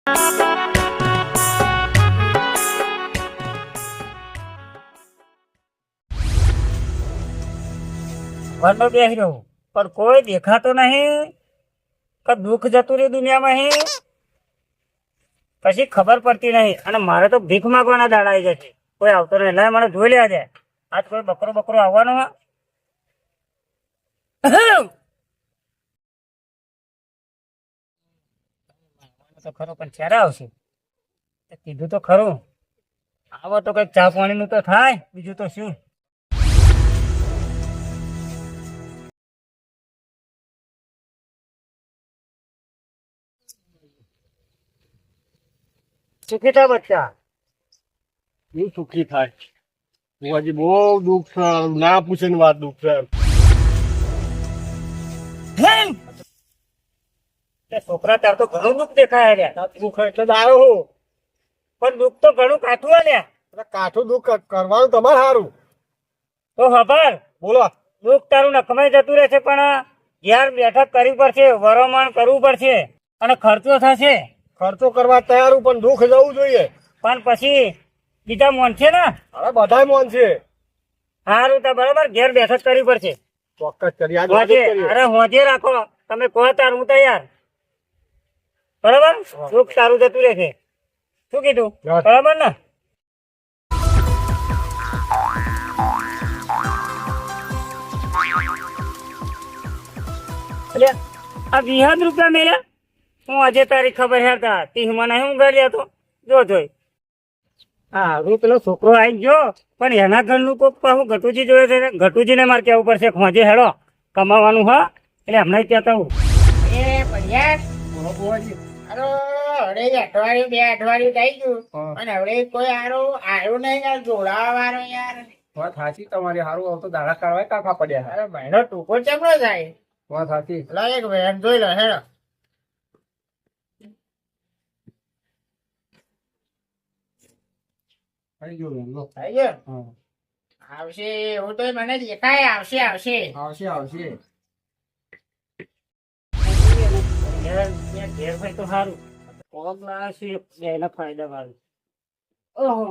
ઘરનો બેસી રહ્યો પણ કોઈ દેખાતો નહીં કે દુઃખ જતું રહ્યું દુનિયામાં. પછી ખબર પડતી નહીં અને મારે તો ભીખ માંગવાના દાડા આવી જશે. કોઈ આવતો નહીં. એટલે મને જોઈ લેવા જાય. આજ કોઈ બકરો આવવાનો તો ખરો પણ ક્યારે આવશે કીધું તો ખરું. આવો તો કઈક ચા પાણી નું તો થાય, બીજું તો શું. સુખી થા બચ્ચા. હું સુખી થાય? હજી બહુ દુઃખ છે, ના પૂછે ને વાત દુઃખ છે. છોકરા તાર તો ઘણું દુઃખ દેખાય રહ્યા. દુઃખ એટલે જ આવ્યો હું. પણ દુઃખ તો ઘણું કાઠું આલ્યા. એટલે કાઠું દુઃખ કરવાનું તમારે સારું. તો ખબર બોલો. દુઃખ તારું નકમાઈ જતું રહેશે, પણ ઘેર બેઠક કરવી પડશે, વરોમણ કરવું પડશે અને ખર્ચો થશે. ખર્ચો કરવા તૈયાર હું, પણ દુઃખ જવું જોઈએ. પણ પછી બીજા મોન છે ને. અરે બધા મોન છે. સારું તો બરાબર, ઘેર બેઠક કરવી પડશે. ચોક્કસ કરી. અરે હોજે રાખો તમે, કહો તાર હું તૈયાર. બરાબર, દુઃખ તારું જતું રહેશે. શું કીધું? બરાબર ને? એટલે આ 20 રૂપિયા મેળ્યા. હું આજે તારી ખબર હેરતા તી મને હું કર્યા તો જોઈ. હા, પેલો છોકરો આવી ગયો, પણ એના ઘરનું કોક પાછું ઘટુજી જોડે છે. ઘટુજીને મારે કેવું પડશે ખોજે હેડો કમાવાનું. હા, એટલે હમણાં કહેતા હું. અઠવાડિયું 2 અઠવાડિયું થઈ ગયું અને હવે કોઈ આવ્યું નહીં યાર, જોડાવા વાળો યાર. વાત સાચી તમારી. સારું આવતો દાડા કાઢવા કાકા પડ્યા. અરે મહિનો ટૂંકો ચમડો થાય. વાત સાચી. લો એક વેન જોઈ લો હેડો. થઈ ગયું. થઈ ગયો. આવશે એવું તો મને દેખાય. આવશે. આવશે. ઘેર ભાઈ તો સારું કોમ લાવે છે, એના ફાયદા વાળું. ઓહો,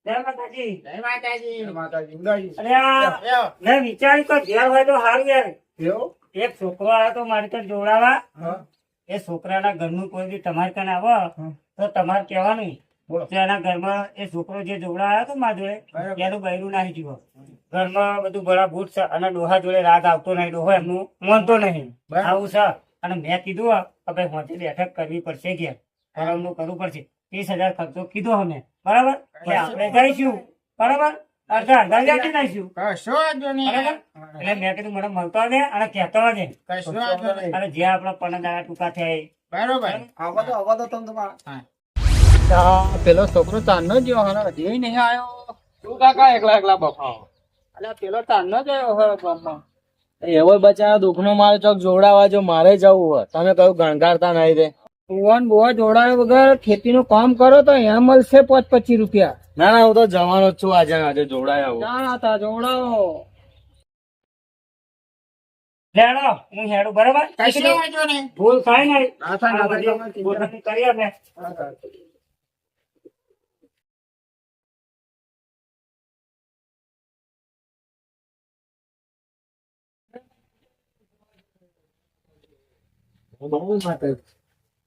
જય માતાજી. જય માતાજી. માતાજી. અરે મેં વિચાર્યું કે ઘેર હોય તો સારું યાર. કેવું? એક છોકરો આવ્યો તો મારી ત્યાં જોડાવા. એ છોકરાના ઘરનું કોઈ બી તમારે ત્યાં આવો તો તમારે કહેવાનું કે એના ઘરમાં એ છોકરો જે જોડા આવ્યો તો મારા જોડે એનું બૈરું નાખી દીધું. ઘરમાં બધું બળા બૂટ છે અને ડોહા જોડે રાગ આવતો નહીં, ડોહો એમનું માનતો નહીં. આવું છે. અને મેં કીધું કે ભાઈ હોંચે બેઠક કરવી પડશે, ઘેર કરવાનું કરવું પડશે. 30,000 ખર્ચો કીધો અમે. બરાબર, આપણે જઈશું. બરાબર, અડધા જઈશું. કશો વાંધો નહીં. એટલે મેં કીધું મને મળતો ને અને કહેતો ને. કશો વાંધો નહીં. અને જે આપણા પણદાડા ટૂંકા થાય. બરોબર. આવા તો તમે તમારા. પેલો છોકરો તાનનો જ હજી નહીં આવ્યો. તું કાકા એકલા બફાવો. અલ્યા પેલો તાનનો જ આવ્યો ગામમાં. એવો બચારા દુઃખ નો મારે ચોક જોડાવા જો મારે જવું હોય. તમે કયું ગણગારતા નહીં રે. ભુવન બુવા જોડાયા વગર ખેતી નું કામ કરો તો અહીંયા મળશે 25 રૂપિયા. ના હું તો જવાનો જ છું. આજે જોડાયા. ના હતા જોડાવો. લેડો હું હેડું. બરાબર, કશો વાંધો નહીં. ભૂલ થાય નહીં. ના થાય. કરી આપે.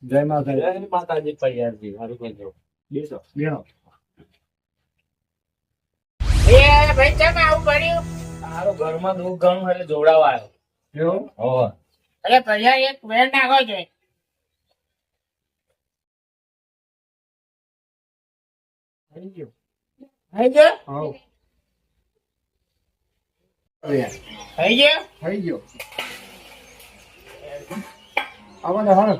જય માતાજી. પૈયાજી સારું કહેજો. બેસો બેણો. એ ભાઈ ચમ આવું કર્યું? તારો ઘરમાં દુઃખ ઘણું એટલે જોડાવા આવ્યો. એવું? હોવે. અરે ભૈયા એક વેન નાખો જોઈએ. થઈ ગયું. થઈ ગયો? હા. થઈ ગયો? થઈ ગયો. આવવાનો હા.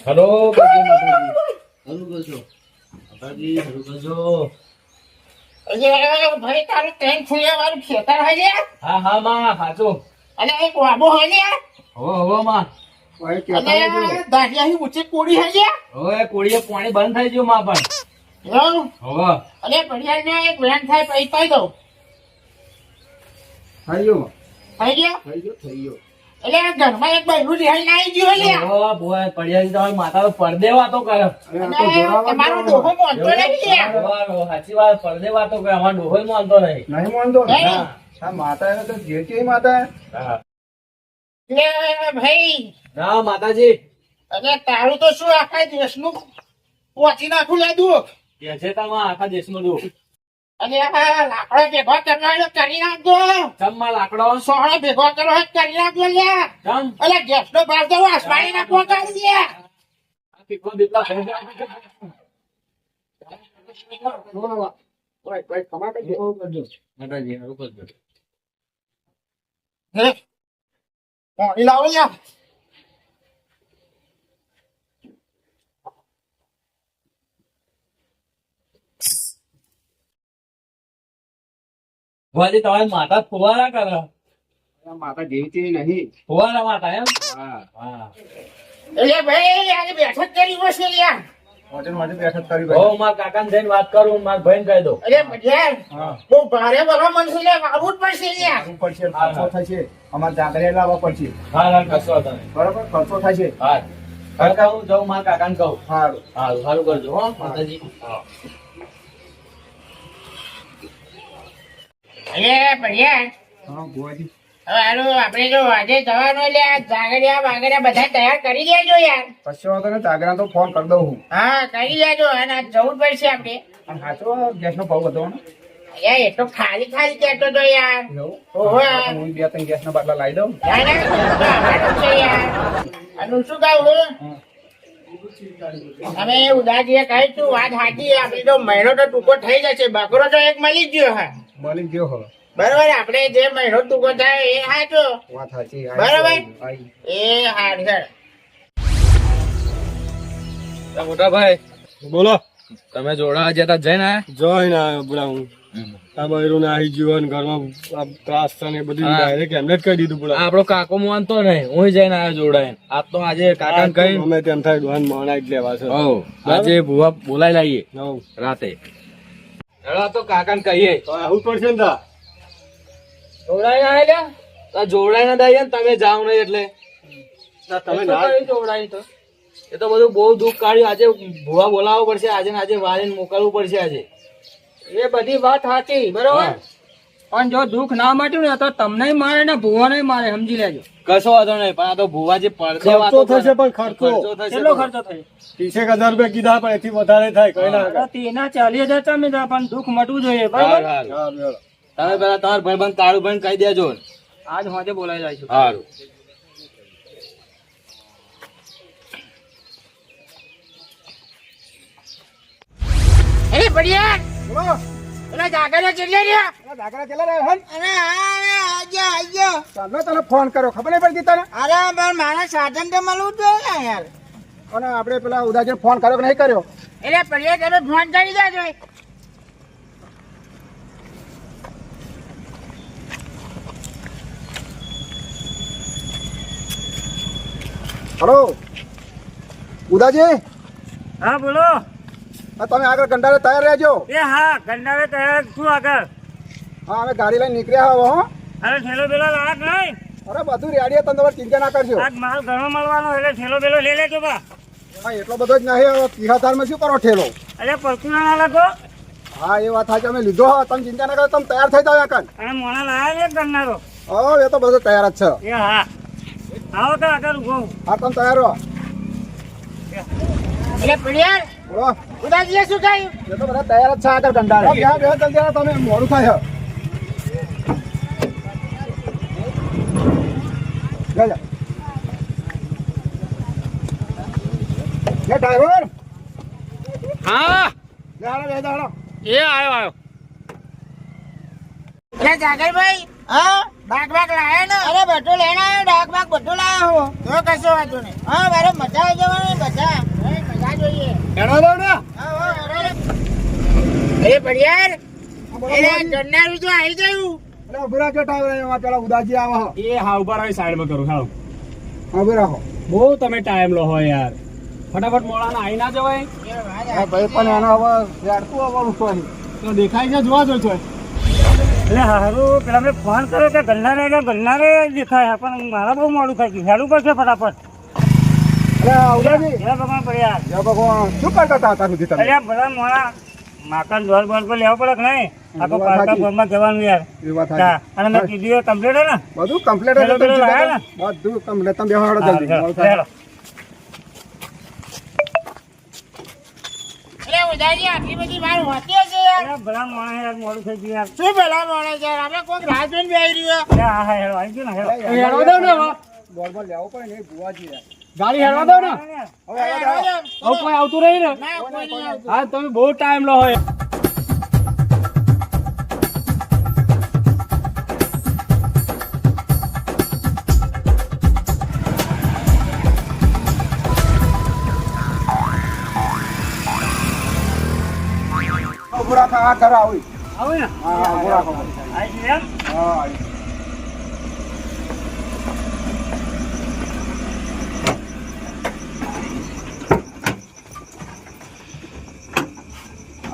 હલો માતાજી. હરું કરજો. માતાજી હરું કરજો. ભાઈ તારું ટ્રેન ખુલ્યા વાળું ખેતર હોય છે? હા માં સાચું. અને એક વાબો હોય છે? હવે માં. અને દાઢિયાની ઊંચી કોડી હોય છે? હવે કોળીએ પાણી બંધ થઈ ગયું માં પણ. એવું? હવે અરે ભૈયા એક વેન થાય પૈ દઉં. થઈ ગયો. થઈ ગયો? થઈ ગયો. એટલે આ ઘરમાં એક બૈરું રિહાઈ નાઈ ગયું લ્યા. ઓહો, ભુવા પડ્યા તમારી માતા તો પડદે વાતો કરે. અને તમારો ડોહો મોનતો નહીં લ્યા. ભુવા, સાચી વાત, પડદે વાતો કરે. અમારો ડોહો ય માનતો નહીં. નહીં માનતો ને? નહીં. આ માતા એને તો જે તે માતા હા. લે ભાઈ, ના માતાજી અને તારું તો શું આખા દેશનું પહોંચી નાખું લે દુઃખ. કે છે તમારા આખા દેશમાં દુઃખ. અને આ લાકડો ભેગો કરવાનો કરી નાખજો. ચમમાં લાકડો સોહળો ભેગો કરો કરી નાખજો લ્યા. ચમ એટલે ગેસનો ભાવ તો આસમાની નાખવો કરી દે. આ પીપળો બીપળો થઈ જાય. માતાજી હારું કરજો. હે, પાણી લાવો લ્યા. ભુવાજી તમારી માતા ફુવારા કરે. માતા જેવી તેવી નહીં. ફુવારા માતા એમ. હા. હા. એટલે ભાઈ આજે બેઠક કરી બસ લ્યા. હોટેલ માટે બેઠક કરી હો, મારા કાકાને જઈને વાત કરું, મારા ભાઈને કહી દઉં. એટલે બધા હા. બહુ ભારે ભરવા મનથી લે આવવું જ પડશે લ્યા. કરવું પડશે, ખર્ચો થશે. અમારે જાગરે લાવવા પડશે. હા હા, કશો વાંધો નહીં. બરાબર, ખર્ચો થશે. હા કાકા, હું જાઉં મારા કાકાને કહું. સારું. હારું સારું કરજો હો માતાજી. હા. એટલે ભૈયા હા, ભુવાજી. હવે હારું આપણે જો આજે જવાનું એટલે આ જાગડિયા બાગડિયા બધા તૈયાર કરી દેજો યાર. કશો વાંધો નહીં, જાગરા તો ફોન કરી દઉં હું. હા કરી દેજો અને આજ જવું જ પડશે આપણે. અને સાચો ગેસનો ભાવ વધો ને? યાર એ તો ખાલી ખાલી કહેતો તો યાર. એવું? ઓહો. હું 2-3 ગેસના બાટલા લાવી દઉં. ના, ના, એ તો આવવાનું છે યાર. અને શું કહું અમે ઉદાજીએ કહ્યું તું વાત સાચી, આપડી તો મહિનો તો ટૂંકો થઈ જશે, બકરો તો એક મળી જ ગયો હા. મળી ગયો હવે. બરોબર, આપણે જે મહિનો ટૂંકો થાય એ સાચો. વાત સાચી. બરાબર. આઈ. એ હાર હેડ. મોટા ભાઈ બોલો. તમે જોડા જતા જઈને જોઈને આવ્યો પેલા હું. આ બૈરું ને આવી જીવન ઘરમાં આ ત્રાસ છે ને એ બધું હા. ડાયરેક્ટ એમને જ કહી દીધું પેલા. આપણો કાકો માનતો નહીં, હું જઈને આવ્યો જોડાઈને. આજ તો આજે કાકાને કહી અમે તેમ થાય દોહન મોહણા જ લેવા છે. આજે ભૂવા બોલાઈ લાવીએ હઉ. રાતે. હેડો તો કાકાને કહીએ તો આવું પડશે ને તા. જોડાઈ આવેલા તો જોડાઈ ના દઈએ ને તમે જાઓ નહીં એટલે તા તમે એ તો ના કઈ જોડાઈ તો એ તો બધું બહુ દુઃખ કાઢ્યું. આજે ભૂવા બોલાવવો પડશે, આજે ને આજે વારીને મોકલવું પડશે આજે. એ બધી વાત સાચી બરોબર, પણ જો દુઃખ ના મટ્યું ને તો તમને મારે ને ભુવાને મારે, સમજી લેજો. કશો વાંધો નહીં, પણ આ તો ભૂવા જે પડદે ખર્ચો વાતો કરે. થશે, પણ ખર્ચો. થશે કેટલો પણ. ખર્ચો થયો? 30,000 રૂપિયા કીધા, પણ એથી વધારે થાય કઈ ના થાય. તેના 40,000 તમે દો, પણ દુઃખ મટવું જોઈએ હારું, બરોબર. હારું. હારું, હેડો. તમે પેલા તમારા ભાઈબંધ કાળુભાઈ કહી દેજો. આજ હોજે બોલાઈ જઈશું. સારું. અરે બઢિયા, બોલો. પેલા જાગડિયા ચેલ્લે રહ્યા. પેલા જાગરા ચેલા રહ્યા હન? અરે હા, આજો. ચાલો તને ફોન કર્યો, ખબર નહીં પડતી તને? અરે પણ મારા સાધન તો મળવું જોઈએ ને યાર. અને આપણે પેલા ઉદાજીને ફોન કર્યો કે નહીં કર્યો? એટલે બઢિયા તમે ફોન કરી દેજો. હલો ઉદાજી, હા બોલો. આ તમે આગળ ગંડારે તૈયાર રહેજો. એ હા, ગંડાવે તૈયાર છું આગળ. હા, અમે ગાડી લઈને નીકળ્યા હવે હો. અરે ઠેલો બેલો લાગ નહીં, અરે બધું રેડી, તમે તમારે ચિંતા ના કરજો. આજ માલ ઘણો મળવાનો એટલે ઠેલો બેલો લઈ લેજો બા. હા, એટલો બધો જ નહીં. હવે તિહાતારમાં શું કરો ઠેલો? અરે પરકું ના લાગો. હા, એ વાત સાચી, અમે લીધો હા. તમે ચિંતા ના કરો, તમે તૈયાર થઈ જાવ કાન. અને મોણા લાયા છે ગન્નારો. હા, એ તો બધું તૈયાર જ છે. એ હા, આવો તો આગળ ઉભો. હા, તમે તૈયાર રહો. એટલે બઢિયા, બોલો. ઉદાજીએ શું કહ્યું? એ તો બધા તૈયાર જ છે આગળ ગંડારે. હા, બે જલ્દી આવો, તમે મોડું થાય છે. જા, જા. લે ડ્રાઈવર. હા, લે હાલો, લે હાલો. એ આવ્યો આવ્યો. એટલે જાગરભાઈ, હા બાગ બાગ લાયા ને? અરે બધું લઈને આવ્યો, ડાક બાગ બધું લાયા હું. તો કશો વાંધો નહીં. હા, મારે મજા આવી જવાની, બધા હવે મજા જોઈએ. હેડો લો ને. હા, હો, અરે બઢિયાર, એટલે ગન્નારું તો આવી ગયું. અરે ઉભી રાખજો ડ્રાઈવર, એમાં પેલા ઉદાજી આવે છે. એ હા, ઉભા રહી સાઈડમાં કરું. હા, હા, ઉભી રાખો. બહુ તમે ટાઈમ લો હોય યાર, ફટાફટ મોડાના આવી ના જવાય. હા, ભાઈ પણ એનો હવે રેડતું આવવાનું છે. તો દેખાય છે, જોવા જો છો. એટલે હારું પેલા મેં ફોન કર્યો કે ગન્નારે દેખાય પણ મારા બહુ મોડું થઈ ગયું હેડું પડશે ફટાફટ જય ભગવાન પડ્યા શું કરતા હતા અત્યાર સુધી તમે અરે બધા મોડા માકન દોર બોર પર લેવો પડે કે નહીં આખો પારકા ફોનમાં જવાનું યાર એ વાત સાચી. હા, અને મેં કીધું કમ્પ્લીટ હે ને બધું કમ્પ્લીટ પેલો પેલો લાયા ને? બધું કમ્પ્લીટ તમે બેહાડો હા, જલ્દી હેડો, મોડું થાય. હેડો. અરે ઉદાજી આટલી બધી વાર હોતી હશે યાર અરે ભલા મોણા યાર મોડું થઈ ગયું યાર શું ભલા માણસ યાર આપણે કોઈક રાહ જોઈને બેહી રહ્યો અરે હા હા હેડો આવી ગયું ને હેડો હેડવા દો ને હવે. બોલ લેવો પડે ને ભુવાજી યાર. ગાડી હેડવા દો ને હવે હેડવા દો. હવે કોઈ આવતું નહીં ને ના કોઈ નહીં આવતું. હા તમે બહુ ટાઈમ લો હોય પૂરા થા ઘર આવી આવે ને હા પૂરા થા આવી ગયું એમ હા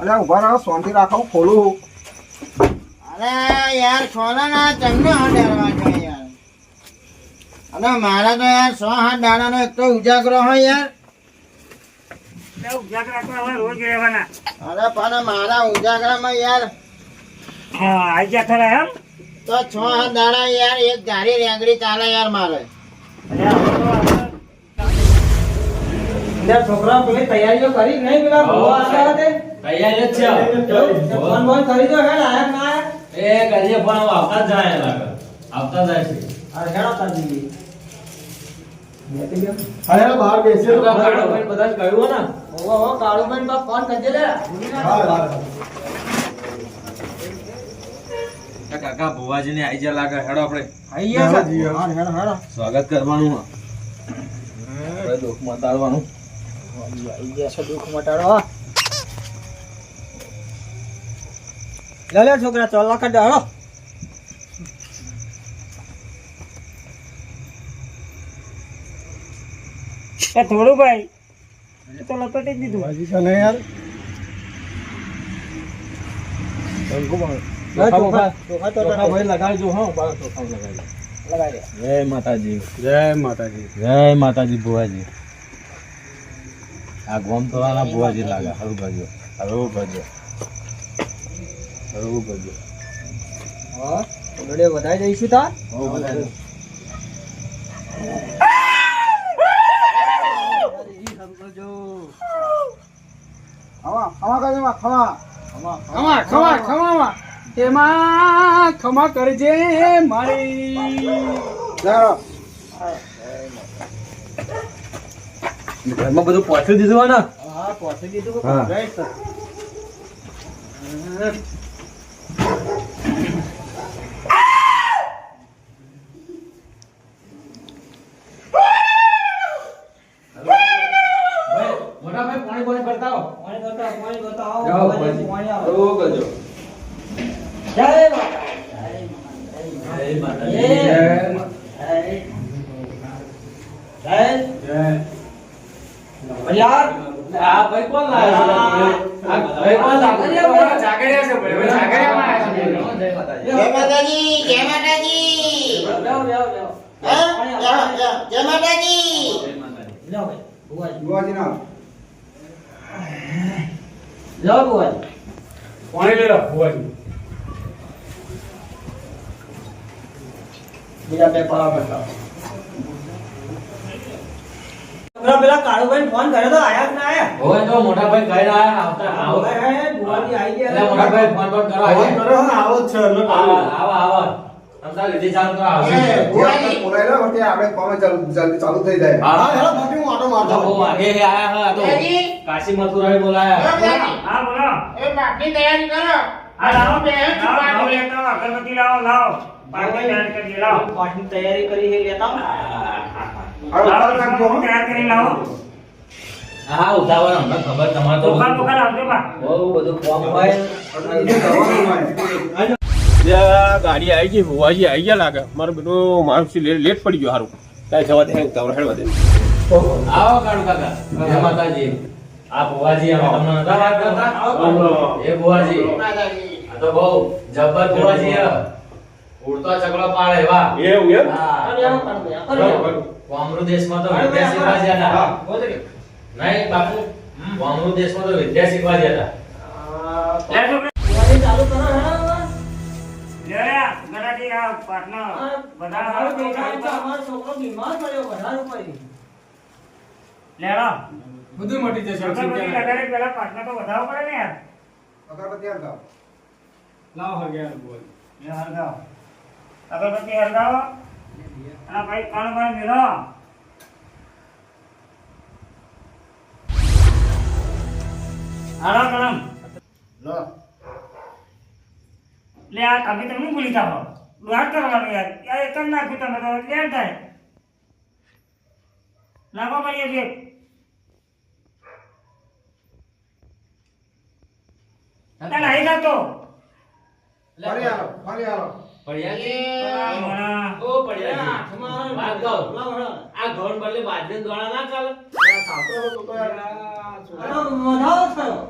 અરે ઉભા રહો શાંતિ રાખો હું ખોલું અરે યાર ખોલા ના તમને હડાડવા છે યાર અને મારા તો યાર 100 દાડાનો એક તો ઉજાગરો હોય યાર એટલે ઉજાગરા તો હવે રોજ રહેવાના અરે પણ મારા ઉજાગરામાં યાર હા આવી ગયા ખરા એમ તો 6 દાડા યાર એક ધારી રેંગડી ચાલે યાર મારે અરે હવે તો આપણે છોકરા પેલી તૈયારીઓ કરી નહીં પેલા ભૂવા આવ્યા તે તૈયારી જ છે ફોન બોન કરી દો હેડ આયા ના આયા એ કરીએ પણ હવે આવતા જ જાય લાગે આવતા જાય છે અરે હેડો તાજી અરે બહાર બેસીએ તો કાળો ભાઈ બધા જ કહ્યું ને ઓહો કાળુભાઈ બા ફોન કરજે લે કાકા ભુવાજી ને આઈ જા લાગે હેડો આપણે આઈ ગયા છે હા હેડો હેડો સ્વાગત કરવાનું આપણે દુઃખ મટાડવાનું આઈ ગયા છે દુઃખ મટાડો લે છોકરા ચાલ લાકડ હાલો એ થોડું ભાઈ એ તો લપેટી જ દીધું હજી તો નહીં યાર કંકુ પણ ચોખા તો ભાઈ લગાડજો હા બાર ચોખા લગાડજો લગાઈ દે જય માતાજી જય માતાજી જય માતાજી ભુવાજી આ ગોમ તોરાના ભુવાજી લાગે હરું ભજો હરું ભજો હરું ભજો હા ઓલડે વધાઈ જઈશું તા હો બધા ખમા કરી માં ખમા ખમા તેમાં ખમા કરજે મારી ચાલો ઘરમાં બધું પહોંચી દીધું ને હા પહોંચી દીધું હા. રાઈટ સર મોટા ભાઈ પાણી પાણી કરતા હો પાણી બતાવો જાઓ પાણી ભાઈ આવો. હરું કરજો જય માતા જય માતાજી જય યાર આ ભાઈ કોણ લાયા છે આ ભાઈ કોણ લાયા જાગરિયા છે ભાઈ જાગરિયામાં આવ્યા છે જય માતાજી જય માતાજી જય માતાજી લેવો લેવો લેવો હા? જય માતાજી જય માતાજી લેવો ભાઈ ભુવાજી ભુવાજી ના લેવો ભુવાજી પાણી લઈ લો ભુવાજી બીજા બે પાવા બતાવો પેલા કાળુભાઈ ફોન કર્યો તો આયા કે ના આયા હોય તો મોટા ભાઈ કઈ રહ્યા આવતા આવો ભુવાજી આવી એટલે ગયા મોટા ભાઈ ફોન પર કરો ફોન કર્યો ને આવો જ છે એટલે આવો આવો આવો તમતા લીધી ચાલુ તો આવે ભુવાજી બોલાય લો એટલે આપણે કામ જલ્દી ચાલુ થઈ જાય હા. હેડો બાકી હું આટો મારતો તો બહુ આગે આયા હા તો ભુવાજી. કાશી મથુરાએ બોલાયા હા બોલો એ બાકી તૈયારી કરો હા લાવો બે લાવો લેતા આવો, અગરબત્તી લાવો લાવો પાણી તૈયાર કરી લાવો પાઠની તૈયારી કરી છે લેતા આવો. લાવો સામાન તૈયાર કરી લાવો હા ઉતાવળ અમને ખબર તમારે તો ચોખા બોખા લાવજો બા બહુ બધું ફોર્મ હોય ગાડી આવી ગઈ ભુવાજી આવી ગયા લાગે મારું બધું મારું લેટ પડી ગયો સારું કાંઈ જવા દે હેડવા દે આવો કાળુ કાકા જય માતાજી આ ભુવાજી અમે તમને નતા વાત કરતા એ ભુવાજી માતાજી આ તો બહુ જબ્બર ભુવાજી હે. ઉડતો ચકડો પાડે વાહ. એવું એમ? હા. વામરૂ દેશમાં તો વિદ્યા શીખવા જ્યાં હતા. નહીં બાપુ, વામરૂ દેશમાં તો વિદ્યા શીખવા જ્યાં હતા. લે છોકરા, ચાલુ કરો હેડો. લે આ ગરાટી આ પાટનો બધા હારો અમારો છોકરો બીમાર પડ્યો વધારે પડી. લેડો બધું મટી જશે અગરબત્તી લગાડે પેલા પાટનો તો વધાવો પડે ને યાર. લાવ હગ્યા બોલ. લે હરગાવો. અગરબત્તી હરગાવો અને ભાઈ કણ બણ મેળો. હાલો કલમ લે આ તમે તમને ભૂલી જાઓ. વાત કરવાનું યાર યાર એક જ નાખ્યું તમે તો લેટ થાય. લાગો કરીએ છીએ. નહીં થતો. પડ્યા ઓ પડ્યા વાત કહું. આ ઘઉં બદલે બાજરીના દોણા ના ચાલે. વધારો થયો.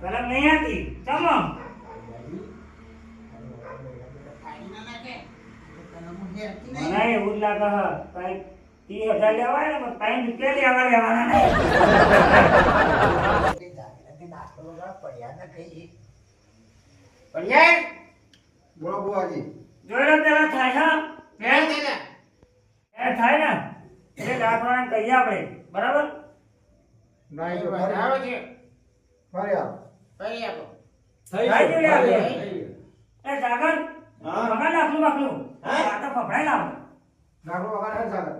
કલમ નહીં હતી ચમો મને એવું જ લાગે કઈ 30,000 લેવાય ને પણ 3 રૂપિયા લેવાના બોલો બુવાજી. જોઈ લો પેલા થાય હા એ થાય ને એટલે લાકડાને કહીએ આપણે બરાબર. નહીં તો આવે છે. ફરી આવો. થાય છે લે આપણે. એ જાગર પકડ નાખલું બાકલું આ તો ફફડાઈ લાવો. નાખો વગર હે ચાલે.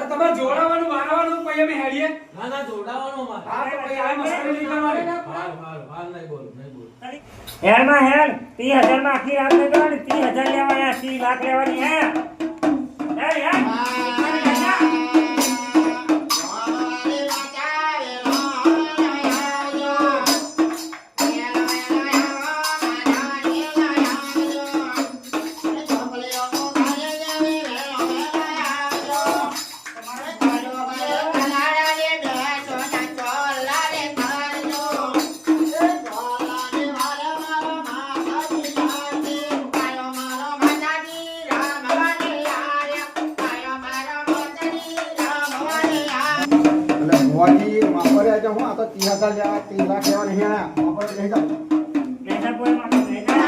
તમારે જોડાવાનું મારવાનું પછી અમે હેડીએ. ના ના જોડાવાનું માં. હા તો પછી આ મસ્કરી નહીં કરવાની. હાલ નહીં બોલ નહીં બોલ. હેડમાં હેડ 30,000 માં આખી રાત નહીં કરવાની 30,000 લેવાના 30 લાખ લેવાની હે હેડ હેડ. બુવાજી માપરે આજે હું આ તો 30,000 લેવા 3 લાખ લેવા નહીં આયા. માપરે લઈ જાઓ. લેસા કોઈ માટે લેસા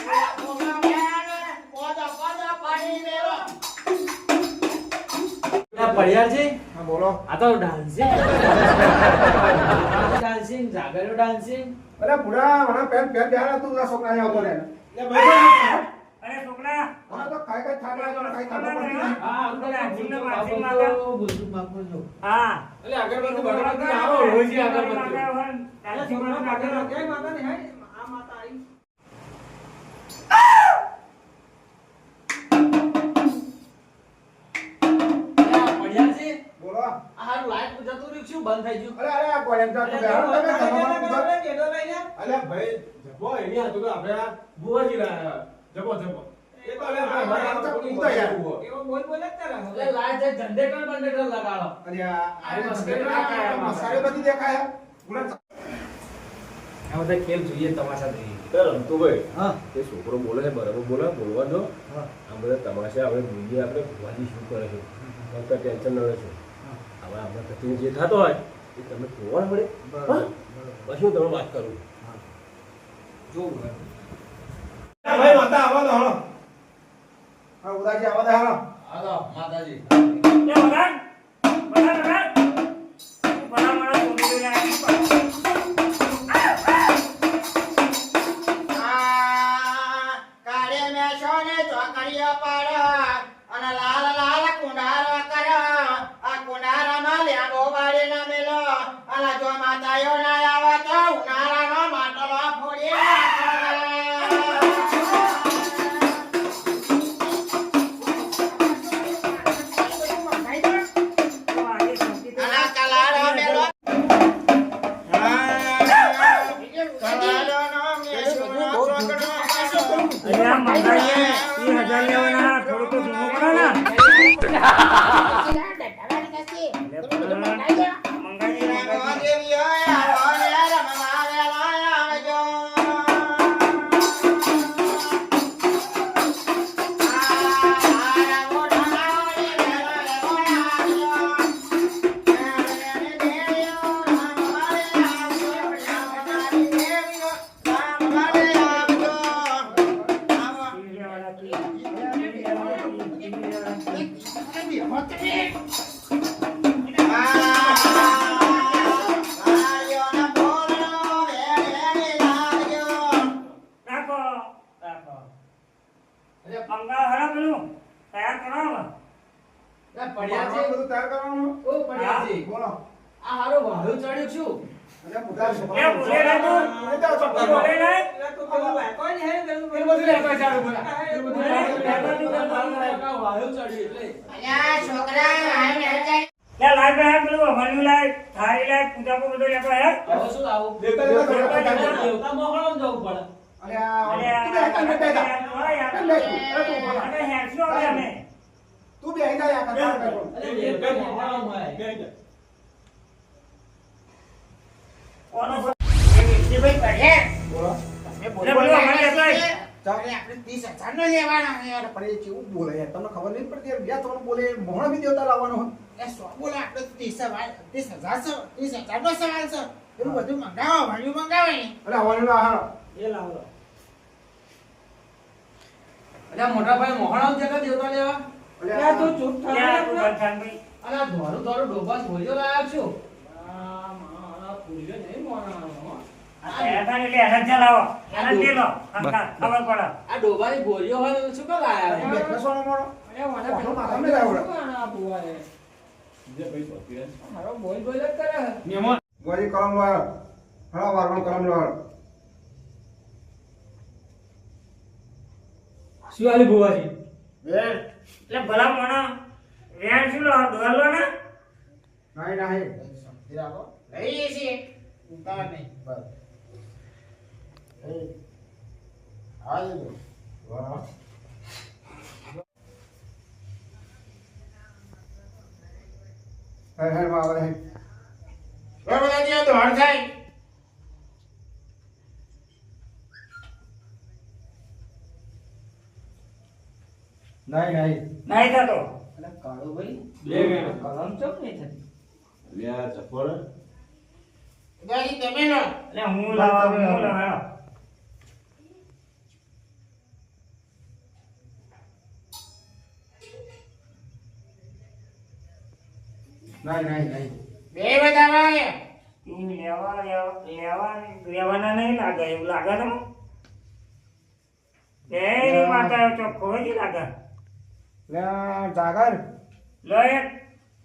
માતાજી પડિયારજી હા બોલો. આ તો ડાન્સિંગ ડાન્સિંગ જાગરો ડાન્સિંગ અરે બુડા મને પેન બેહાડા તું ના છોકરા ને આવતો ને. અરે છોકરા હા તો ખાઈ થાક લાગ્યો ને ખાઈ થાક પડતી નહીં. હા આપણે ડાન્સિંગનો વાંચી બાપુ માગો. તો બુઝુર્ગ બાપુ જો હા એટલે અગરબત્તી બગડતી આવો રોજી અગરબત્તી પડિયારજી બોલો. આ હારું લાઈટ જતું રહ્યું શું બંધ થઈ ગયું અરે આ ગોળેમ જા તું બેહાડો તમે ઘરમાં પૂછો. અલે ભાઈ જપો એની હાથું તો આપણે આ બુવાજી લાયા જપો જપો એ તો અલે ભાઈ મારા હાથ તો ઊંધો યાર એટલે લાઈટ જે જનરેટર બંડરેટર લગાડો અરે આ મસ્કારી બધી દેખાય બુડા. આ બધા ખેલ જોઈએ તમાશા જોઈએ તો રમતું ભાઈ હા એ છોકરો બોલે છે બરાબર બોલવા દો આ બધા તમાશા હવે જોઈએ આપણે ભુવાજી શું કરે છે તો ટેન્શન ન રહેશે હવે આપણે કચીને જે થતો હોય એ તમે જોવા પડે પછી હું તમે વાત કરું ભાઈ માતા આવો તો હળો હા ઉદાજી આવા દે હાલો. હાલો માતાજી એ વગાડ વગાડ વગાડ તું ભલા માણસ છોડી દે કાળે મેશો ને ચોકડીઓ પાડો અને લાલ લાલ કુંડારો કરો. આ કુંડારાનો લેબો વાળીને મેલો અને જો માતાયો ના આવે તો ઉનાળાનો માટલો ફોડી નાખો. અને કલાડો મેલો. કલાડોનો મેશોનો ચોકડો અરે આ મંગાઈએ 30,000 લેવાના થોડું તો ધીમું કરો ને મંગાઈએ રાખો રાખો અરે મંગા હરા પેલું તૈયાર કરાવો પડિયારજી બધું તૈયાર કરવાનું. ઓ પડિયારજી બોલો. આ હારું વાળું ચડ્યું છું અને બુડા એ છોકરા બોલે રે તું બોલે રે એ બધું લેવા ચાલુ બોલા એ બધું વાળું ચડ્યું એટલે છોકરા લે લાઈવ હે પેલું હમણું લાઈવ થાળી લાઈવ પૂજા કો બધો લેતો હે હવે શું લાવું દેવતા મોહણમ જવું પડે અરે અરે અરે હેડશો હવે અમે તું બે આઈ જા અરે દેવતા મોહણમ હોય કોનો બોલો. લે બોલો અમારે લેતો હે આપણે 30,000 નો લેવાના યાર. પણ એ કેવું બોલે યાર, તમને ખબર નહીં પડતી યાર. બીજા તમને બોલે મોહણ બી દેવતા લાવવાનો હોય. એ શું બોલે આપણે 30,000 નો સવાલ છે. પેલું બધું મંગાવો ભણ્યું મંગાવે ને. અરે આવવાનું ના હાલો. એ લાવો અરે મોટા ભાઈ મોહણમ જતા દેવતા લેવા અરે તું ચૂપ થા લે તું બંધાન ભાઈ અને આ ધોરું ધોરું ડોબા ભોજો લાયા છું મારા ભૂલ્યો નહીં મોહણમ આ તૈયાર થાય એટલે એને જ લાવો એને જ લો ખબર પડે આ ડોબાની ગોળીઓ હોય તો શું કર લાયા બે બેસવાનો મારો. અરે મને પેલું માથામાં નહીં લાવ્યો. આ બુવાએ મારો બોલ બોલ જ કરે ગોળી કલમ લો હાલો. હા વારવાનો કલમ લો હાલો. શું આલી બુવાજી વેણ એટલે ભલા મોણા વેણ શું લો ડોલ લો ને નહીં નહીં શાંતિ રાખો. લઈએ છીએ ઉતાર નહીં બસ. એ હાલ વાહ. હે હે બાબા હે. બધા જે તો હર થાય. નહીં નહીં. નહીં થતો અરે કાળો ભાઈ બે વેણ કલમ ચમ નહીં થતી લ્યા ચપ્પલ ગાડી તમે લો. એટલે હું લાવા બે બધા ઈ લેવાના નહીં લાગે એવું લાગે ને એ માતા ચોખ્ખો જ લાગે જાગર લો એક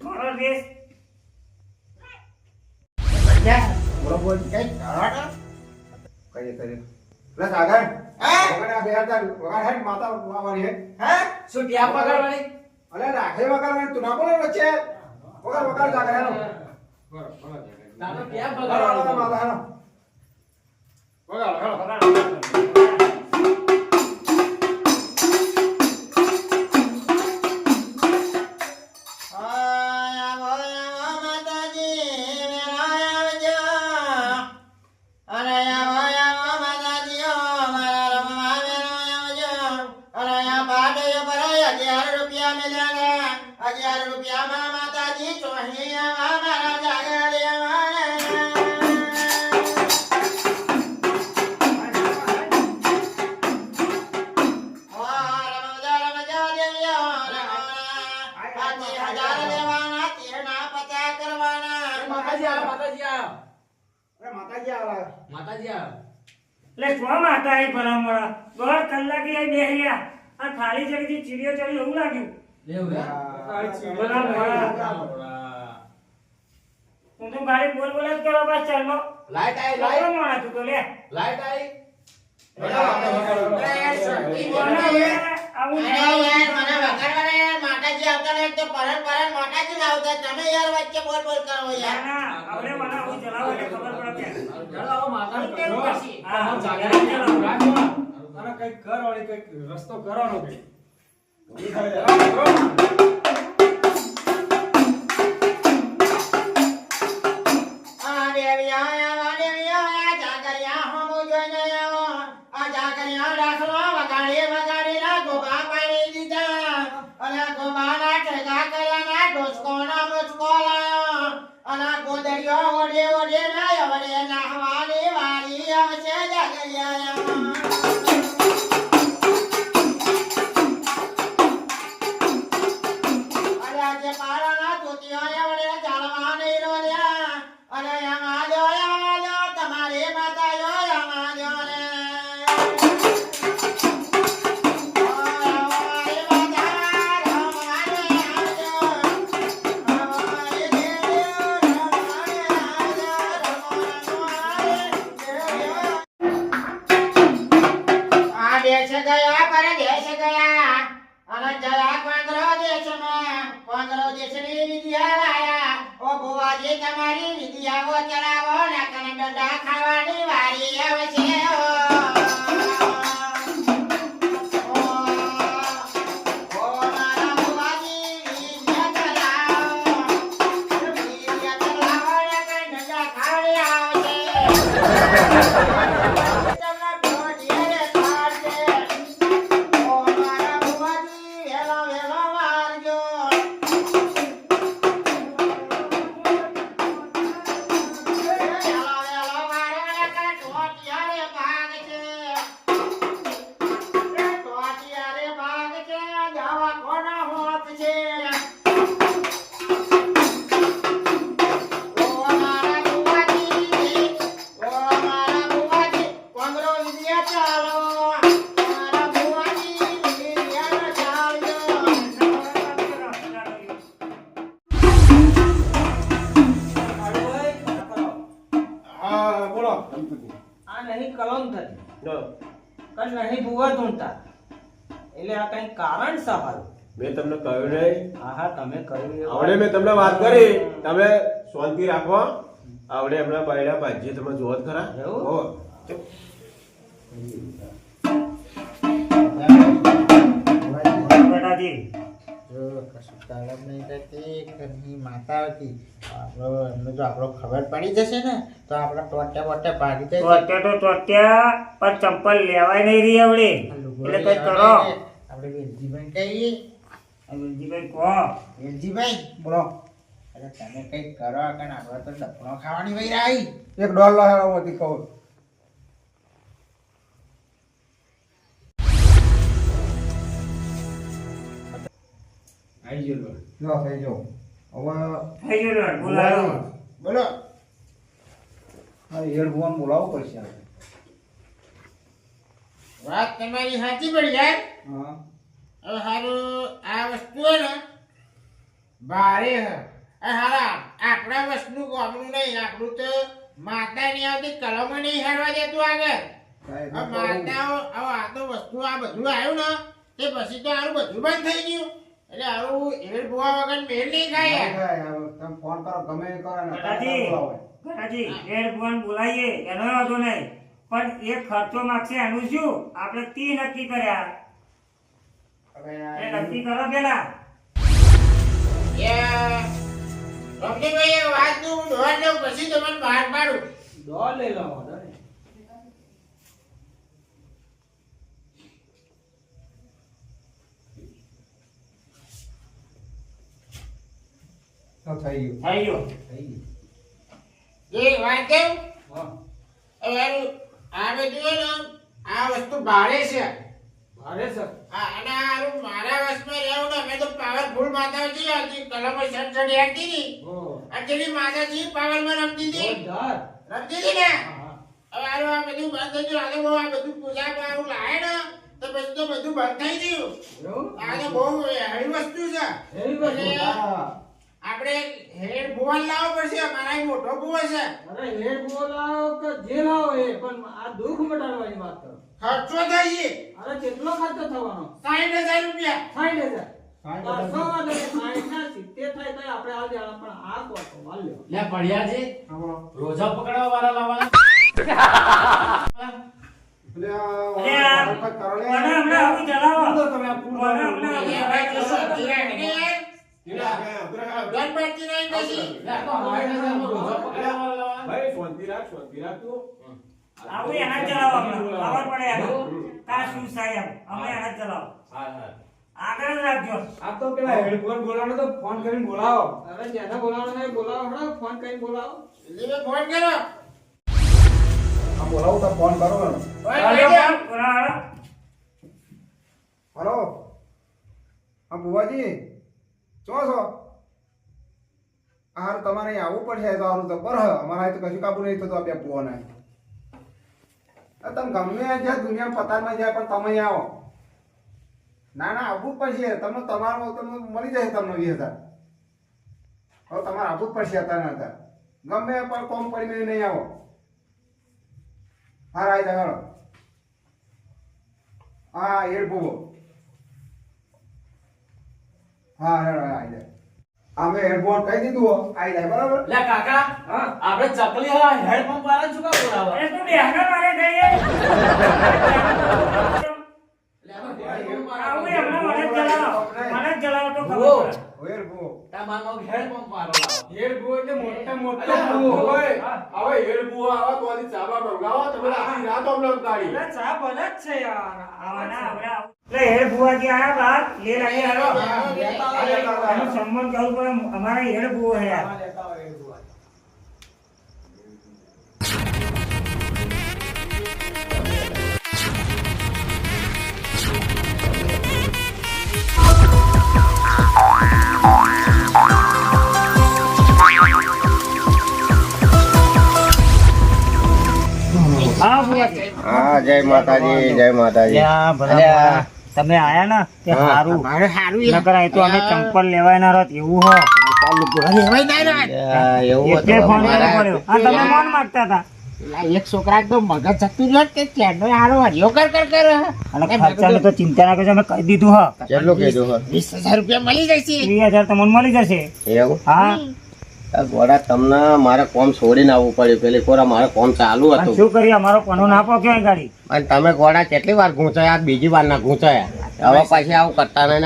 થોડો દેશ બરોબર કઈ કરો કરી લે જાગર હા વગર આ 2000 વગર હેડ માતા વાળી હે હા શું ટ્યા પકડવાની અલે રાખે વગર તું ના બોલે વચ્ચે વગર જાગર હેલો તારો ટ્યા હેલો પકડવાની માતા હેલો રૂપિયામાં માતાજી ચોહી મારા જાગા દેવાના માતાજી આવો માતાજી આવો અરે માતાજી આવા માતાજી આવો એટલે શું માતા એ ભલામણા 2 કલાકે એ બેહ્યા આ થાળી ચડી ચીડીઓ ચડી એવું લાગ્યું તું તો ગાડી બોલ બોલ જ કરો બસ ચાલનો લાઈટ આવી લાયો લાઈટ માણા તું તો લે લાઈટ આવી આવું માતાજી આવતા ને તો પરત માતાજી લાવતા તમે યાર વચ્ચે બોલ બોલ કરો યાર હવે મને આવું ચલાવો એટલે ખબર પડે કે ચાલો આવો માતાજી કેવું કરો પછી? હા જાગરણ ચાલો રાખો અને કઈક કરવાની કઈક રસ્તો કરવાનો કઈક આ દેવિયા જાગરિયા હોમો જોઈને આવો આ જાગરિયા રાખલો વગાડી ના ગોબા પાડી દીધા અને ગોબાના ઠેકા કર્યા ડોસકોના મુચકો લાયો અને ગોદરિયો ઓડે ના વડે નાહવાની વારી આવશે જાગરિયા અરે આજે પારાના તોતિયા વડે ચાલવા નહીં રોલ્યા અને આમાં જો તમારી માતા જો આમાં જો રે આ દેશ ગયા પરદેશ ગયા અને જયા કોંગરો દેશની વિદ્યા લાયા ઓ ભુવાજી તમારી વિદ્યાઓ ચલાવો ને કને ડંડા ખાવાની વારી આવશે ઓ મારા ભુવાજી વિદ્યા ચલાવો ને કને ડંડા ખાવાની આવશે તમને ભોડિયે પાડશે ઓ મારા ભુવાજી વેલો મારજો હા બોલો આ નહીં કલમ થતી કઈ નહીં ભૂવા ધૂણતા એટલે આ કઈ કારણ છે હારું મેં તમને કહ્યું નહીં હા તમે કર્યું એ આવડે મેં તમને વાત કરી તમે શાંતિ રાખો આવડે હમણાં બાયડા ભાજી તમે જોવો જ ખરા એવું? હો. બેટાજી કશું તલબ નહીં થતી ઘરની માતા હતી એમને જો આપણો ખબર પડી જશે ને તો આપણે ટોટ્યા ભાગી જશે ટોટ્યા પણ ચંપલ લેવાય નહીં રહી આવડે એટલે કઈ કરો આપણે વેલજીભાઈ કહીએ વેલજીભાઈ કહો વેલજીભાઈ બોલો અરે તમે કઈક કરો કારણ આપણે તો ડફણો ખાવાની વઈ રહી $1 હેલો હતી કહું આવી ગયો લો. લો થઈ જાઓ થઈ ગયું લ્યો, બોલાવો. બોલો બોલાવવું પડશે વાત તમારી સાચી પડી યાર હવે હારું આ વસ્તુ હે ને ભારે હે હારા આપણા વસ્તુ ગોમનું નહીં આપણું તો માતા નહીં આવતી કલમો નહીં હેડવા દેતું આગળ હવે માતાઓ હવે આ તો વસ્તુ આ બધું આવ્યું ને તે પછી તો આનું બધું બંધ થઈ ગયું એટલે આવું એડ ભૂવા વગર મેળ નહીં ખાય ફોન કરો ગમે એ કરો ને ગણાજી, ગણાજી, એડ ભુવન બોલાવીએ એનો વાંધો નહીં, પણ એ ખર્ચો માંગશે એનું શું? આપણે 30 નક્કી કર્યા, એ નક્કી કરો પેલા. રમણીભાઈ એ વાતનું હું દોડ લઉં પછી તમને બહાર પાડું દોડ લઈ લો થઈ થઈ ગયો. એ વાત કેવું હવે આ બધું હે ને આ વસ્તુ ભારે છે ભારે છે અને હારું મારા વશમાં રહેવું ને મેં તો પાવરફુલ માતાજી હતી કલમો સડસડી હતી ની અંજલિ માતાજી પાવરમાં રમતી હતી રમતી હતી ને હવે હારું આ બધું બંધ થઈ ગયું આ તો બહુ આ બધું પૂજા પારું લાવે ને તો પછી તો બધું બંધ થઈ ગયું આ તો બહુ હેવી વસ્તુ છે એટલે આપણે હેડ ભુવન લાવવો પડશે મારા એક મોટો ભુવો છે અરે હેડ બોલાવો કે જે લાવો એ પણ આ દુઃખ મટાડવાની વાત કરો ખર્ચો થાય છે અરે કેટલો ખર્ચો થવાનો 60,000 રૂપિયા 60,000 60,000 થાય તો આપણે આ દેવા પણ આ કોતો માલ લ્યો લે પડ્યાજી રોજા પકડવા વાળા લાવવાના અરે આ મને હમણાં આવું જણાવો. મને હમણાં આવું એ ભાઈ તો શું ધીરાણી ને ગન પડતી નહીં પછી લે તો હાઈટ હજારમાં રોજા પકડવા વાળા લાવવાના ભાઈ શાંતિ રાખ તું આવું એના જ ચલાવો હમણાં. ખબર પડે એનો. કા શું થાય એમ. અમે એના જ ચલાવો. હા હા આગળ જ રાખજો. આ તો પેલા હેડફોન બોલાવવાનો તો ફોન કરીને બોલાવો અરે જેને બોલાવવાનો હોય બોલાવો હમણાં ફોન કરીને બોલાવો લીવે ફોન કરો આ બોલાવો તો ફોન કરો ફોન હાલો, કરજો. હાલો. હલો હા બુવાજી છો હારું તમારે અહીં આવવું પડશે તો સારું તો પર અમારા અહીં તો કશું કાબુ નહીં થતું આ બે પુવાના તમે ગમે જ્યાં દુનિયા પતારમાં જાય પણ તમે અહીં આવો ના ના આવવું જ પડશે તમને તમારું તમને મળી જશે તમને 20,000 હવે તમારે આવવું જ પડશે અત્યારે ગમે પણ કોમ પડી નહીં આવો હા રાય હાલો હા એડ ભૂવો હા હેડો આવી જાય અમે હેડફોન કહી દીધું આવી જાય બરાબર લે કાકા આપણે ચકલી હા હેડ પંપ વાળા શું કા બોલાવો અરે તું બેહના મારે જઈએ. આવું હમણાં મને જ ચલાવો. મને જ ચલાવો તો ખબર પડે. હેડ ભૂવો તમારો હેડ પંપ વાળો લાવો હેડ ભૂવો એટલે મોટા મોટો હવે હેડ બુઆ આવા તો આની ચાબા મંગાવો તમે આખી રાત અમને ઉતારી ચા બને જ છે યાર આવાના હમણાં આવું. એટલે હેડ ભુવાજી આયા બાર લે લાવી હાલો. એનો સંબંધ કહું પણ અમારા હેડ ભુવો હે યાર. હા ભુવાજી. હા જય માતાજી તમે આયા ને તે હારું મારે હારું નકર અહીં તો અમે ચંપલ લેવાય ના રત એવું હો લેવાય ના એટલે ફોન કરવો પડ્યો. હા તમે મોન માંગતા હતા એક છોકરા તો મગજ જતું રહ્યો કે ત્યાંનો હારો હરિયો કર અને ખર્ચાની તો ચિંતા ના કરજો અમે કહી દીધું હા કેટલું કીધું 20,000 રૂપિયા મળી જશે 20,000 તમને મળી જશે. એવું હા ગોડા તમને મારે કોમ છોડીને આવવું પડ્યું પેલી કોરા મારે કોમ ચાલુ પણ હતું શું કરીએ અમારો કોનો ના પોક્યો અહીં ગાડી. અને તમે ગોડા કેટલી વાર ઘૂંચાયા બીજી વાર ના ઘૂંચાયા હવે પછી આવું કરતા નહીં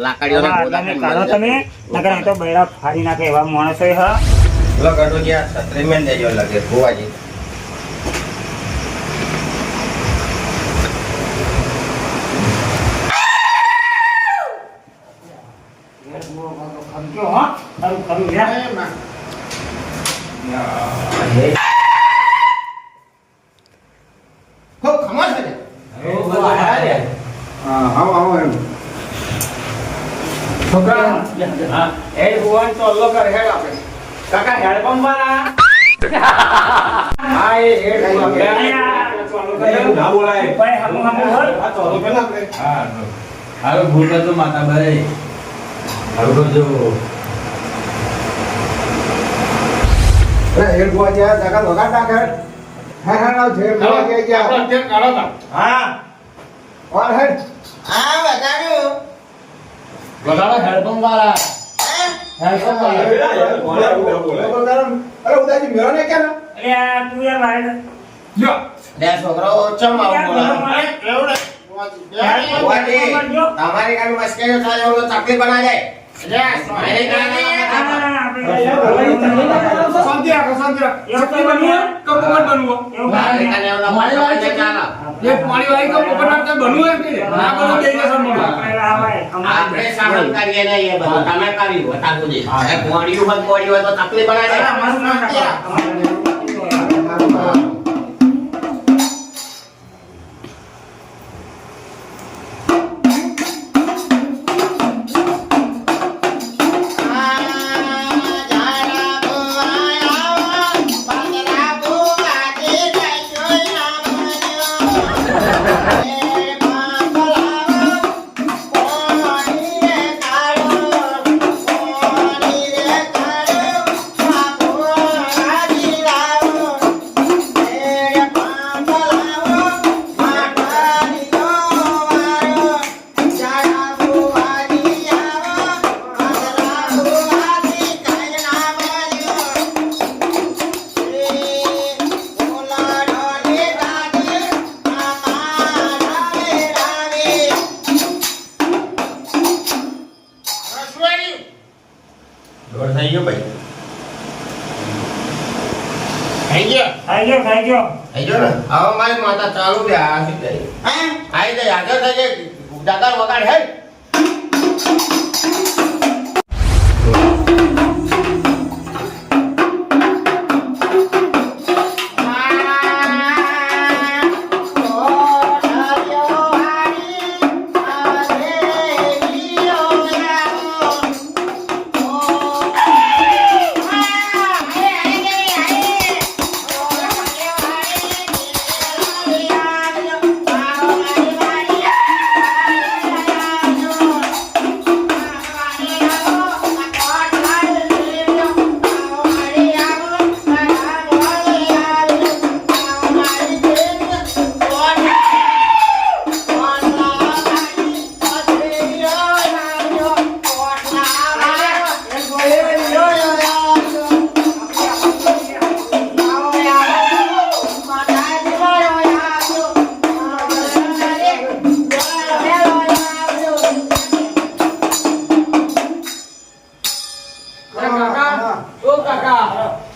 લાકડીઓના હા, ગોદા તમે કરો તમે નકર અહીં તો બૈરા ફાડી નાખે એવા માણસો હા. ગટુ જ્યાં છત્રી મેં દેજો લાગે ભુવાજી ખમક્યો હો ખરું ખરું યાર. ખૂબ ખમો છે ને હા આવો આવો એમ છોકરા હા એ ભુવન ચોલ્લો કર હેડ આપણે કાકા હેડપંપ વાળા હા એ હેડ ભુવન ચોલ્લો કર ના બોલાય ભાઈ હમ હોય આ ચોલ્લો કર આપણે હા હવે ભૂલ કરતો માતા ભાઈ હવે કરજો અરે હેડ ભુવન યાર કાકા વગાડ નાખ હેડ હા હા ના હેડ ભુવન ગયા અત્યારે કાઢો તા હા ઓર હેડ હા વધાર્યું વગાડો હેડપંપ વાળા હેડપંપ વાળા અરે ઉદાજી મેરો ને કે ના અરે આ તું યાર ભાઈ જો લે છોકરો ચમ આવું બોલા તમારી કાલ મસ્કેરો થાય એવો તકલીફ બના જાય લે મારે કાને શાંતિ રાખો શાંતિ રાખો ચકલી બનવું કે પોપટ બનવું મારે કાને એવો મારી વાત છે. ચાલા એ પાણી વાળી કે પોપટ નાખતા બનવું એમ કે ના બનવું બે જણ મળવા આપણે સામન કરીએ ને એ બધું તમે કર્યું હતા સુધી હવે પોડિયું હોય તો તકલીફ બના જાય દોડ થઈ ગયો ભાઈ થઈ ગયો ખાઈ ગયો થઈ ગયો ને હવે મારી માતા ચાલુ રે આ શું કરી આઈ જાય આગળ થઈ જાય દાદા વગાડ હે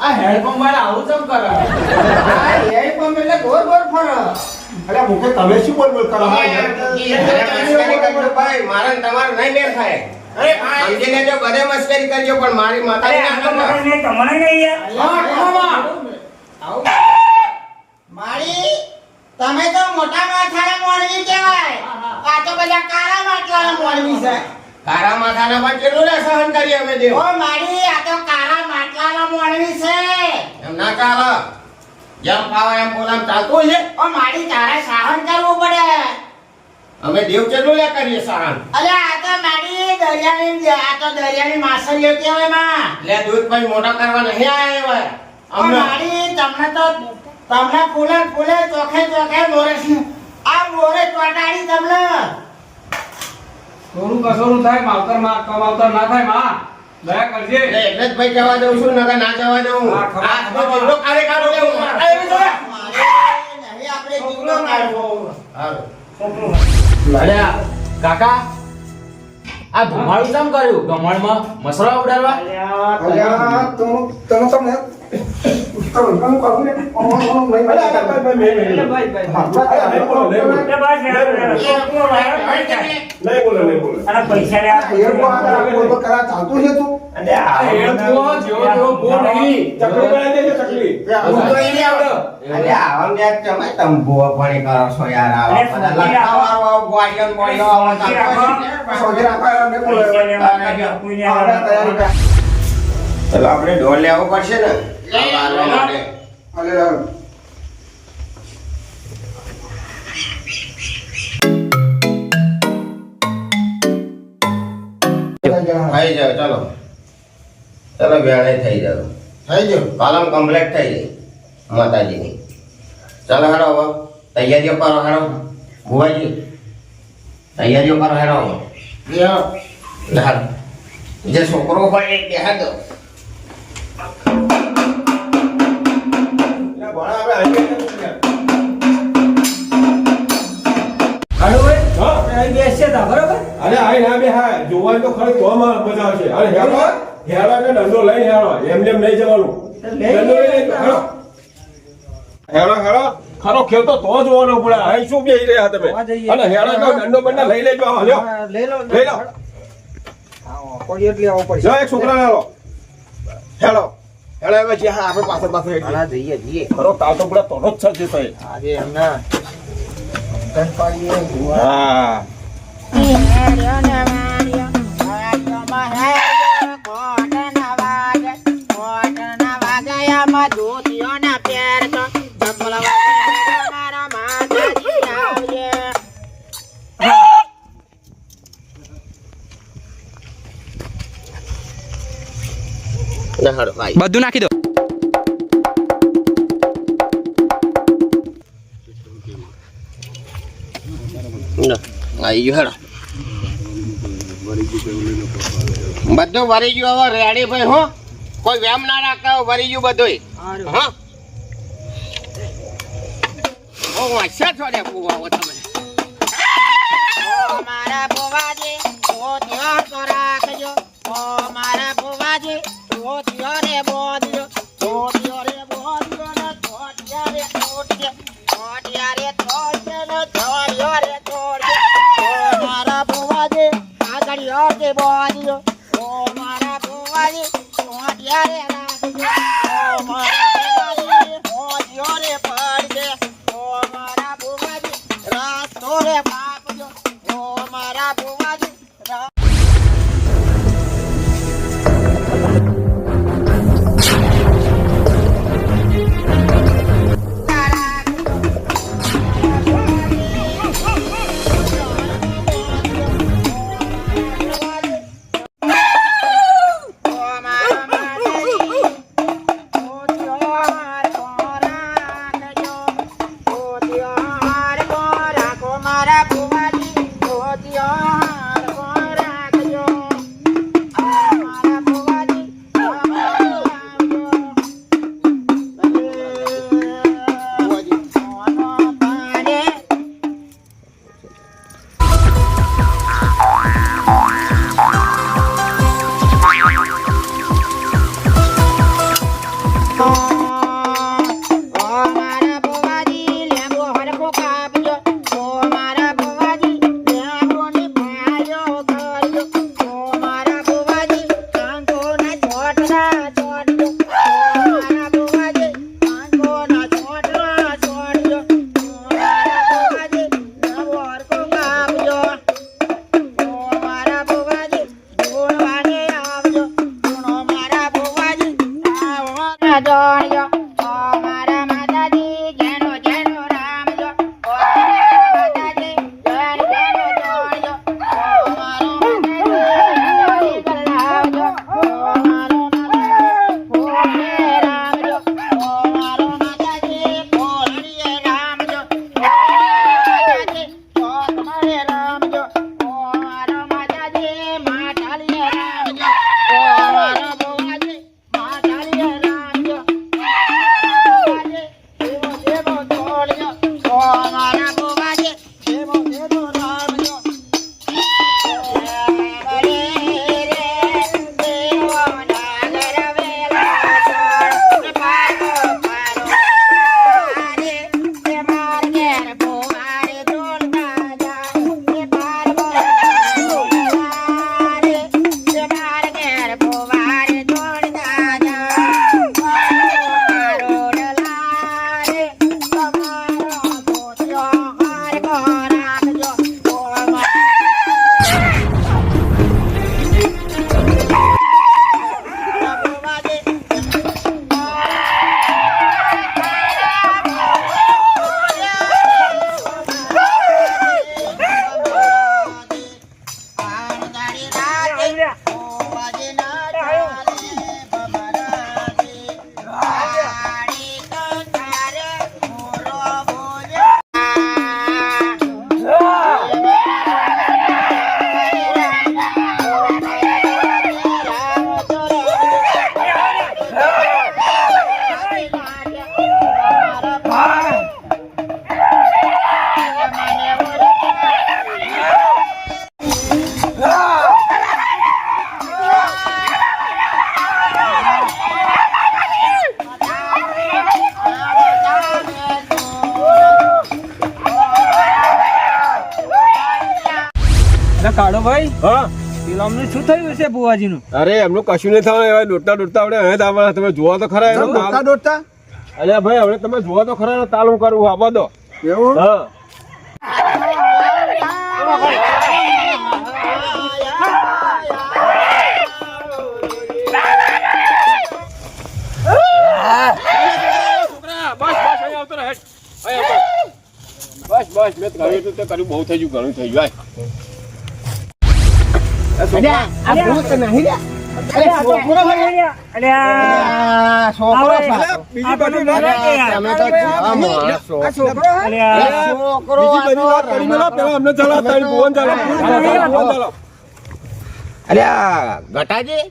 આ હેડપંપ વાળા આવું ચમ કરે અરે મુકે તમે શું બોલ બોલ કરો ભાઈ મારા ને તમારે નહીં મેળ થાય સમજીને જો બધે મસ્કરી કરજો પણ મારી માતા તમને નહીં યાર મારી તમે તો મોટા માથાના મોણવી કહેવાય આ તો બધા કાળા માટલાના મોણવી છે કાળા માથાના પણ કેટલું ને સહન કરી અમે દેવ ઓ મારી આ તો કાળા માટલાના મોણવી છે એમ ના ચાલે જેમ પાવા એમ બોલામ ચાલતું છે ઓ મારી તારે સહન કરવું પડે અમે દેવ કેટલું લે કરીએ સહન અરે આ તો મારી દરિયાની માછલીઓ કહેવાય માં લે દૂધ પછી મોટા કરવા નહીં આવ્યા અમને મારી તમને ફૂલે ચોખે મોરે આ મોરે ચોટાડી તમને થોડું કસોરું થાય માવતર માં કમાવતર ના થાય માં દયા કરજે એટલે જ ભાઈ જવા દઉં છું નકર ના જવા દઉં હા, ખબર. આ તો જીવડો કાઢે કાઢો લેવું નહીં આપણે જીવડો કાઢવો હાલો અલ્યા કાકા આ ધુમાડું કેમ કર્યું ગમણમાં મસરા ઉડાડવા અલ્યા તું તને તમને કરું કહું ને અને પૈસા લે ચાલતું છે તું બોલો રાખ્યો કોઈને આપણે તૈયારી કર. હવે આપણે ઢોલ લેવો પડશે ને હાલવા માટે. અલે હાલ. થઈ જાવ ચાલો ચાલો વેળે થઈ જાવ થઈ જાવ કાલમ કમ્પ્લીટ થઈ જાય માતાજીની ચાલો હેડો હવે તૈયારીઓ કરો હેડો ભુવાજી તૈયારીઓ કરો હેડો હવે જે છોકરો હોય એ બેહા દો હાલો ભાઈ આપણે અહીં બેસીએ તા બરોબર અરે આઈ ના બે હા જોવાનું તો ખરી તો મજા આવશે અરે હેડો હેડો ને દંડો લઈને હેડો એમ નહીં જવાનું દંડો લઈને હેડો હેડો હેડો ખરો ખેલ તો જોવાનો પડે અહીં શું બેહી રહ્યા તમે અને હેડો જો દંડો બંડા લઈ લેજો લ્યો લઈ લો લઈ લો કોડી એટલે આવો પડશે જો એક છોકરા હેડો હેડો હેડો હવે જે હા આપણે પાછળ પાછળ હેડીએ. હાલા જઈએ જઈએ ખરો તાવ તો બધા તોનો જ છે ભાઈ આજે એમના ધન પાડીએ હા બધું નાખી દો. આવી ગયું હેડો બધું વરી ગયું હવે રેડી ભાઈ હો કોઈ વેમ ના રાખતા વરી ગયું બધું હા ઓ વાંચ્યા છો ને ફુવાઓ તમે મારા ફુવાજી ઓ ધ્યાન તો રાખજો ઓ મારા ફુવાજી ઓ ધ્યાન રે બોધ્યો ઓ ધ્યાન રે બોધ્યો ને થોડ્યા રે થોડ્યા થોડ્યા રે થોડ્યા ને થોડ્યા રે થોડ્યા ઓ મારા ફુવાજી આગળ યો કે બોધ્યો ઓ મારા ફુવાજી થોડ્યા રે રાખજો ઓ મારા ફુવાજી થોડ્યો રે પડજે ઓ મારા ફુવાજી રાસ્તો રે બાપજો ઓ મારા ફુવાજી મારા ફુવાજી હા પેલામને શું થયું છે બુવાજીનું? અરે એમનું કશું નહીં થવાનું, એવા દોડતા દોડતા આપણે હવે આવવાના. તમે જોવા તો ખરા એનો તાલ. દોડતા અલ્યા ભાઈ હવે તમે જોવા તો ખરા એનો તાલ હું કરું આપવા દો. એવું હા બસ બસ મેં કર્યું હતું તે કર્યું, બહુ થઈ ગયું, ઘણું થઈ ગયું. બીજી બધી વાત કરી મેલો, પેલા અમને ચાલો, તારી ભુવન ચાલો, ભુવન ચાલો. અરે આ ગટાજી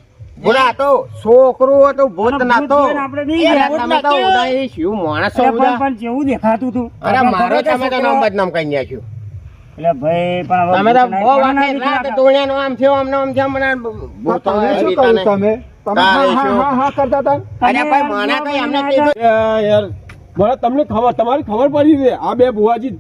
બોલા તો છોકરો હતો ભૂત નાતો તમે તો ઉડાઈ શું માણસો ઉડા પણ જેવું દેખાતું હતું. અરે મારો તમે તો નામ બદનામ કરી નાખ્યું એટલે ભાઈ પણ હવે તમે તો ભૂત બહુ નાખ્યું વખત રાત તોડ્યાનું આમ થયો આમને આમ થયો મને ભૂત તમે શું કર્યું? તમે હા કરતા હતા. અરે ભાઈ મને કઈ અમને કીધું યાર મને તમને ખબર, તમારી ખબર પડી છે. આ બે ભુવાજી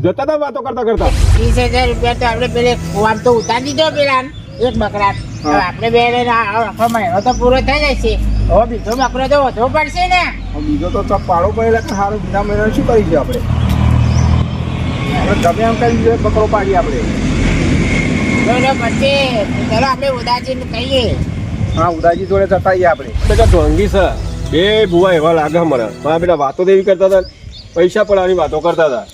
જતા હતા વાતો કરતા કરતા. 30,000 રૂપિયા તો આપણે પેલે કુવામ તો ઉતારી દીધો પેલા એક બકરા. હવે આપણે બે આખો મહિનો તો પૂરો થઈ જશે. હવે બીજો બકરો તો વધવો પડશે ને. બીજો તો ચપ પાડો પડેલા કે સારું બીજા મહિના શું કરી છે આપણે? ગમે એમ કરી બીજો એક બકરો પાડીએ આપણે. પછી ચલો આપણે ઉદાસીને કહીએ. હા ઉદાજી જોડે જતા આવીએ આપણે. બેટા ઢોંગી છે બે ભુવા એવા લાગે મને. મારા બેટા વાતો તો એવી કરતા હતા, પૈસા પડવાની વાતો કરતા હતા.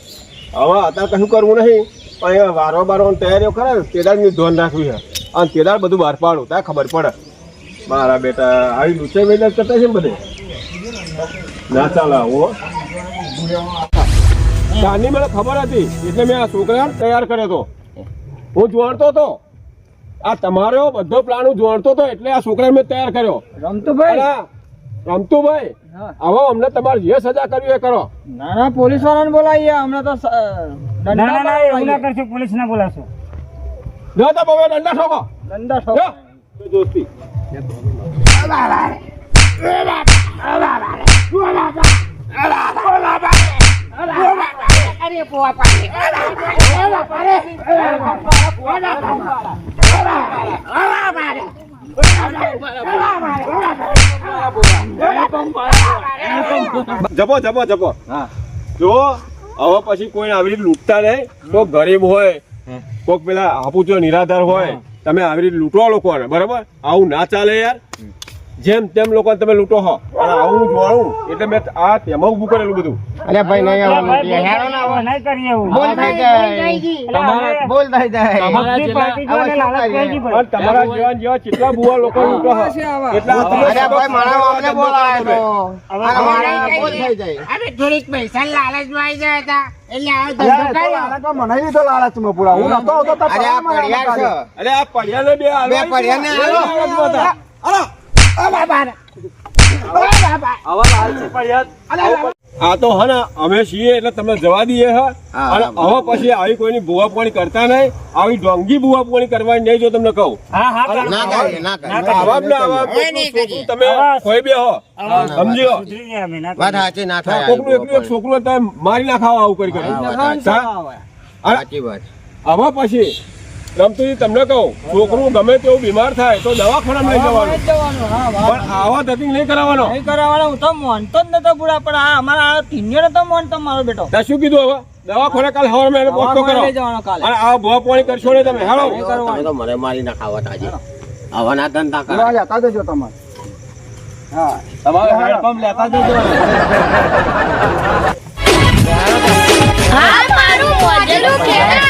હવે અત્યારે કશું કરવું નહીં, અહીંયા વારો બારો તૈયારીઓ કરે ને તેદાળની ધોન રાખવી છે. અને તેદાળ બધું બહાર પાડું ત્યાં ખબર પડે. મારા બેટા આવી લૂચે વેલા કરતા છે ને બધે ના ચાલે આવો. ત્યાંની મને ખબર હતી એટલે મેં આ છોકરાને તૈયાર કર્યો હતો. હું જોડતો હતો, આ તમારો બધો પ્લાન હું જોડતો હતો એટલે આ છોકરાને મેં તૈયાર કર્યો. રમતુભાઈ, અલા, રમતુભાઈ હવે અમને તમારે જે સજા કરવી એ કરો. ના ના પોલીસ વાળાને બોલાવીએ હમણાં તો ના ના એવું ના કરશો, પોલીસ ના બોલાશો. જો તો બહુ દંડા ઠોકો. દંડા જો, દોસ્તી જપો જપો જપો. જો હવે પછી કોઈ આવી રીતે લૂંટતા નહીં. કોક ગરીબ હોય, કોક પેલા આપુચો નિરાધાર હોય, તમે આવી રીતે લૂંટો લોકોને, બરાબર? આવું ના ચાલે યાર. જેમ તેમ લોકોને તમે લૂંટો હો અને આવું જોવાનું એટલે મેં આ તેમાં ઉભું કરેલું બધું. અરે ભાઈ નહીં અરે આવવાનું ભાઈ, હેરો ના હવે નહીં કરીએ એવું. બોલ થઈ જાય બોલ થઈ જાય બધી પાર્ટી જો ને લાલચ કરી દી ભાઈ. અને તમારા જેવા કેટલા બુવા લોકો લૂંટો હો એટલા અરે ભાઈ મારા અમને બોલાવે તો હવે અરે મારા હવે બોલ થઈ જાય અમે થોડીક પૈસા લાલચમાં આવી ગયા હતા એટલે આ ધંધો કર્યો મને લીધો લાલચમાં પૂરા. હું નતો આવતો તો અરે આ પડિયાર છે અરે આ પડિયાને બે હાલો. બે પડિયાને હાલો. આ તો હે ને અમે છીએ એટલે તમને જવા દઈએ હે. અને હવે પછી આવી કોઈની બુવાપોણી કરતા નહીં, આવી ઢોંગી બુવાપોણી કરવાની નહીં. જો તમને કહું હા હા કરો. ના કરીએ ના કરીએ આવા જ ને આવા હવે નહીં કોકનું કરીએ. તમે ખોઈ બે હો સમજ્યો. સુધરી ગયા અમે, ના વાત કરીએ. સાચી ના થાય કોકનું એકલું એક છોકરું તમે મારી નાખાવા આવું કરી કરી. સાચી વાત હવે પછી રમતુજી તમને કહું, છોકરું ગમે તેવું બીમાર થાય તો દવાખાનામાં લઈ જવાનું, પણ આવા ધતિંગ નહીં કરાવવાનો. નહીં કરાવવાનો. હું તો માનતો જ નતો પૂરા, પણ આ અમારા આ ટીનિયર તો માનતો મારો બેટો. ત્યાં શું કીધું હવે દવાખાને કાલ સવારમાં એને પોસ્ટો કરો. લઈ જવાનો કાલે. અને આ ભૂવા પાણી કરશો નહીં તમે. હાલો તમે તો મને મારી ના ખાવત આજે આવા ના ધંધા કરે પૂરા લેતા જજો તમારે. હા તમારે હેન્ડપંપ લેતા જજો. આ મારું મોઢેલું ખેતર